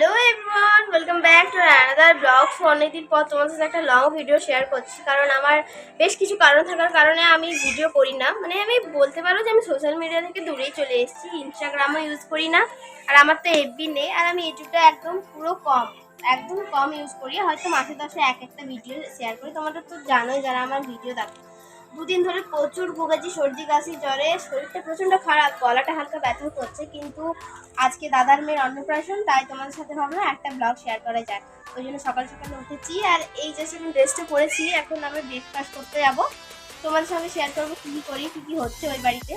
Hello everyone, welcome back to another blogs. অনেকদিন পর তোমাদের সাথে একটা লং ভিডিও শেয়ার করছি, কারণ আমার বেশ কিছু কারণ থাকার কারণে আমি ভিডিও করি না। মানে আমি বলতে পারো যে আমি সোশ্যাল মিডিয়া থেকে দূরেই চলে এসেছি। ইনস্টাগ্রামও ইউজ করি না, আর আমার তো এফবি নেই, আর আমি ইউটিউবটা একদম একদম কম ইউজ করি। হয়তো মাসে 10 একটা ভিডিও শেয়ার করি। তোমাদের তো জানোই যারা আমার ভিডিও দেখো। দুদিন ধরে প্রচুর ভুগেছি সর্দি কাশি জ্বরে, শরীরটা প্রচণ্ড খারাপ, গলাটা হালকা ব্যথা করছে। কিন্তু আজকে দাদার মেয়ের অন্নপ্রাশন, তাই তোমাদের সাথে ভাবলাম একটা ব্লগ শেয়ার করা যায়। ওই জন্য সকাল সকাল উঠেছি, আর এই যে আমি ড্রেসটা পরেছি, এখন আমি ব্রেকফাস্ট করতে যাব। তোমাদের সঙ্গে শেয়ার করবো কী কী করি, কী কী হচ্ছে ওই বাড়িতে।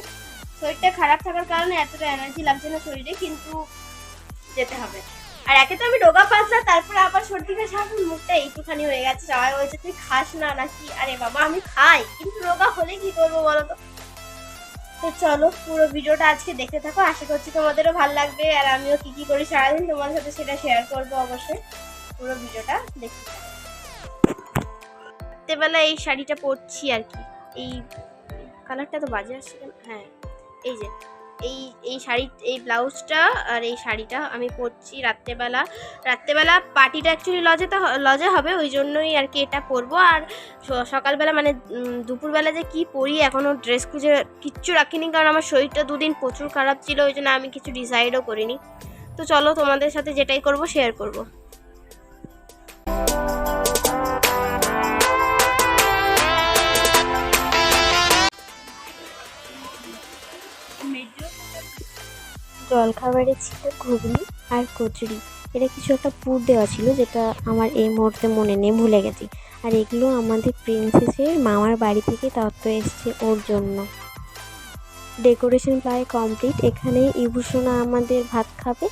শরীরটা খারাপ থাকার কারণে এতটা এনার্জি লাগছে না শরীরে, কিন্তু যেতে হবে। আর একে তো আমি রোগা পাতলা, তারপরে আবার সর্দি কাশি, আমার মুখটা একটুখানি হয়ে গেছে। সবাই বলছে তুই খাস না নাকি? আরে বাবা, আমি খাই, কিন্তু রোগা হলে কি করবো বলো তো। তো চলো পুরো ভিডিওটা আজকে দেখতে থাকো, আশা করছি তোমাদেরও ভালো লাগবে। আর আমিও কি কি করি সারাদিন তোমাদের সাথে সেটা শেয়ার করবো অবশ্যই। পুরো ভিডিওটা দেখতে থাকো। রাত্রেবেলা এই শাড়িটা পরছি আর কি। এই কালারটা তো বাজে আসছে কেন? হ্যাঁ, এই যে এই শাড়ি, এই ব্লাউজটা আর এই শাড়িটা আমি পরছি রাত্রেবেলা পার্টিটা অ্যাকচুয়ালি লজে হবে, ওই জন্যই আর কি এটা পরবো। আর সকালবেলা মানে দুপুরবেলা যে কি পরি এখনও ড্রেস খুঁজে কিচ্ছু রাখিনি, কারণ আমার শরীরটা দুদিন প্রচুর খারাপ ছিল, ওই জন্য আমি কিছু ডিসাইডও করিনি। তো চলো তোমাদের সাথে যেটাই করব শেয়ার করব। জলখাবারে ছিল ঘুগনি আর কচুরি। এটা কিছু একটা পুর দেওয়া ছিল, যেটা আমার এই মুহূর্তে মনে নেই, ভুলে গেছি। আর এগুলো আমাদের প্রিন্সেসের মামার বাড়ি থেকে তত্ত্ব এসছে ওর জন্য। ডেকোরেশন প্রায় কমপ্লিট। এখানে ইভুসোনা আমাদের ভাত খাবে,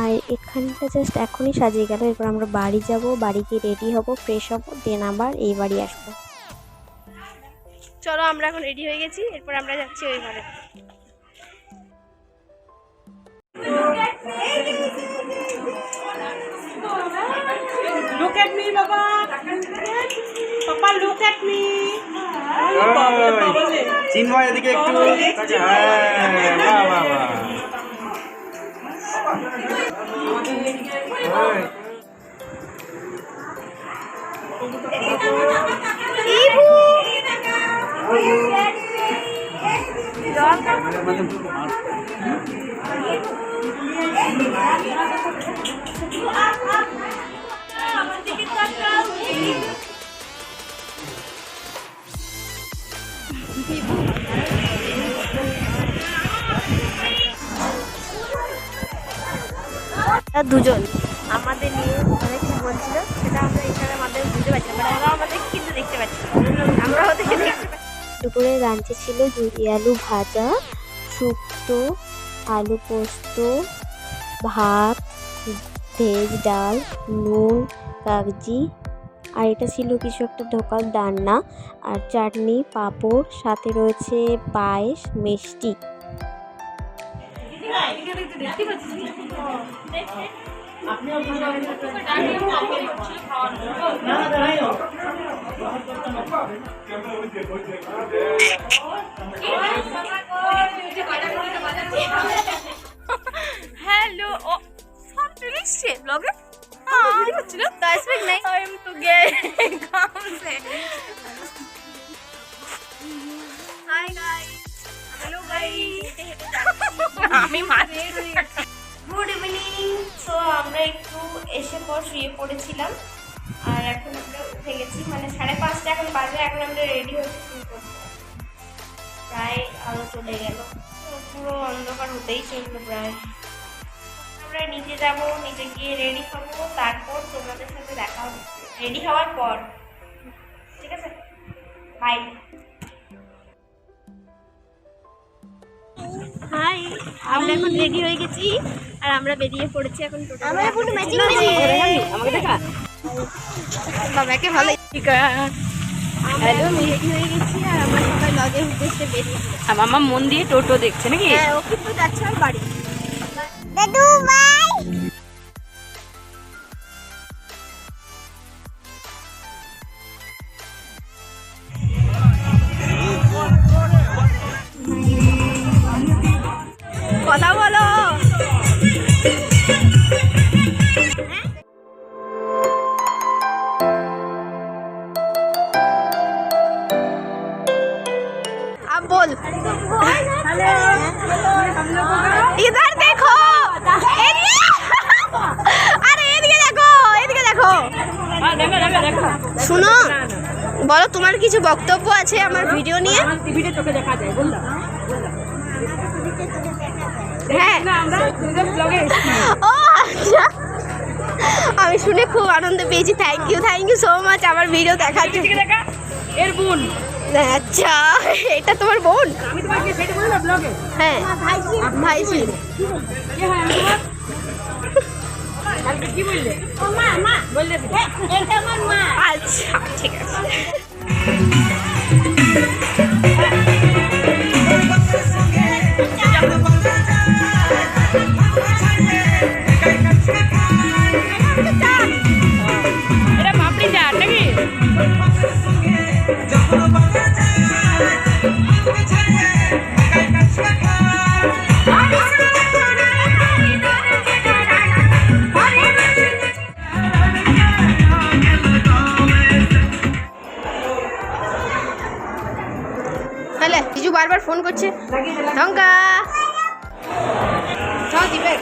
আর এখানটা জাস্ট এখনই সাজিয়ে গেল। এরপর আমরা বাড়ি যাব, বাড়ি গিয়ে রেডি হব, ফ্রেশ হব, দেন আবার এই বাড়ি আসবো। চলো আমরা এখন রেডি হয়ে গেছি, এরপর আমরা যাচ্ছি ওই ঘরে। Look at me, Baba. Papa, look at me. চিন্ময় এদিকে একটু বাহ বাহ বাহ। দুজন আমাদের নিয়ে অনেক কিছু বলছিল, সেটা আমরা এখানের মাধ্যমে বুঝতে পারছি না, ওরা আমাদের কিন্তু দেখতে পাচ্ছি, আমরা ওদেরকে দেখতে পাচ্ছি। দুপুরে লাঞ্চে ছিল ঝুরি আলু ভাজা, শুক্তো, আলু পোস্ত, ভাত, ভেজ ডাল, নুন, কাগজি, আর এটা ছিল কিছু একটা ঢোকার ডান্না, আর চাটনি, পাঁপড়, সাথে রয়েছে পায়েস, মিষ্টি। হ্যালো, ও সব চলে এসছে ব্লগে। কি হচ্ছিল? স্পিক নাই, I am to get come say hi guys. Hello guys, আমি মাঝে গুড ইভিনিং। সো আমরা একটু এসে পর শুয়ে পড়েছিলাম, আর এখন আমরা উঠে গেছি, মানে 5:30 এখন বাজে। এখন আমরা রেডি হতে শুরু করছি, প্রায় আলো চলে গেল, পুরো অন্ধকার হতেই চললো প্রায়। আমরা নিচে যাব, নিচে গিয়ে রেডি হবো, তারপর তোমাদের সাথে দেখা হবে রেডি হওয়ার পর, ঠিক আছে? বাই। হাই, আমরা এখন রেডি হয়ে গেছি, আর আমরা বেরিয়ে পড়েছি এখন। বাবাকে ভালো হ্যালো, রেডি হয়ে গেছি, আর আমরা সবাই লগের উদ্দেশ্যে বেরিয়ে পড়েছি। মামা মন দিয়ে টোটো দেখছে নাকি? হ্যাঁ, ও কিন্তু যাচ্ছে আমার বাড়ি। দাদু বাই। কথা বলো। बोल। इधर देखो, अरे এদিকে দেখো, এদিকে দেখো। শুনো, বলো তোমার কিছু বক্তব্য আছে আমার ভিডিও নিয়ে? টিভিতে তোকে দেখা যায় বললাম হ্যাঁ, আমরা দুজন ব্লগে ও আচ্ছা, আমি শুনে খুব আনন্দ পেয়েছি। থ্যাংক ইউ সো মাচ আমার ভিডিও দেখার জন্য। দেখা এর বোন। আচ্ছা, এটা তোমার বোন? আমি তোমাকে সেটা বললাম ব্লগে। হ্যাঁ, ভাইজি। কি হয় আমি তোমার কালকে কি বললে? ও মা মা বললে এটা আমার মা। আচ্ছা ঠিক আছে। এটা পাপড়ি চাট নাকি? হ্যালো, জিজু বারবার ফোন করছে। ঢঙ্কা চল দিবে।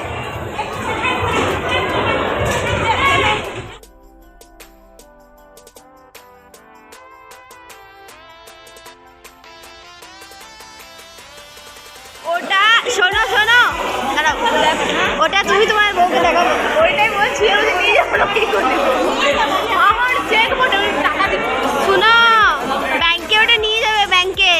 ওটা শোনো দাঁড়াও, ওটা তুমি তোমার বউকে দেখাবো। ওইটাই বলছি, আমি নিয়ে যাবো না, কি করবো? আমার চেক মোটে টাকা দিবো। শোনো, ব্যাংকে ওটা নিয়ে যাবে, ব্যাংকে।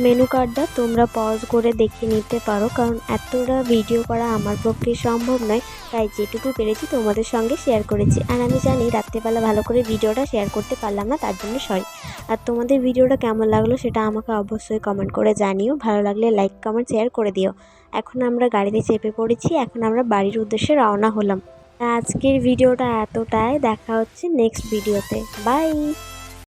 মেনু কার্ডটা তোমরা পজ করে দেখে নিতে পারো, কারণ এতটা ভিডিও করা আমার পক্ষে সম্ভব নয়, তাই যেটুকু পেরেছি তোমাদের সঙ্গে শেয়ার করেছি। আর আমি জানি রাত্রেবেলা ভালো করে ভিডিওটা শেয়ার করতে পারলাম না, তার জন্য সরি। আর তোমাদের ভিডিওটা কেমন লাগলো সেটা আমাকে অবশ্যই কমেন্ট করে জানিও। ভালো লাগলে লাইক কমেন্ট শেয়ার করে দিও। এখন আমরা গাড়িতে চেপে পড়েছি, এখন আমরা বাড়ির উদ্দেশ্যে রওনা হলাম। আজকের ভিডিওটা এতটাই, দেখা হচ্ছে নেক্সট ভিডিওতে। বাই।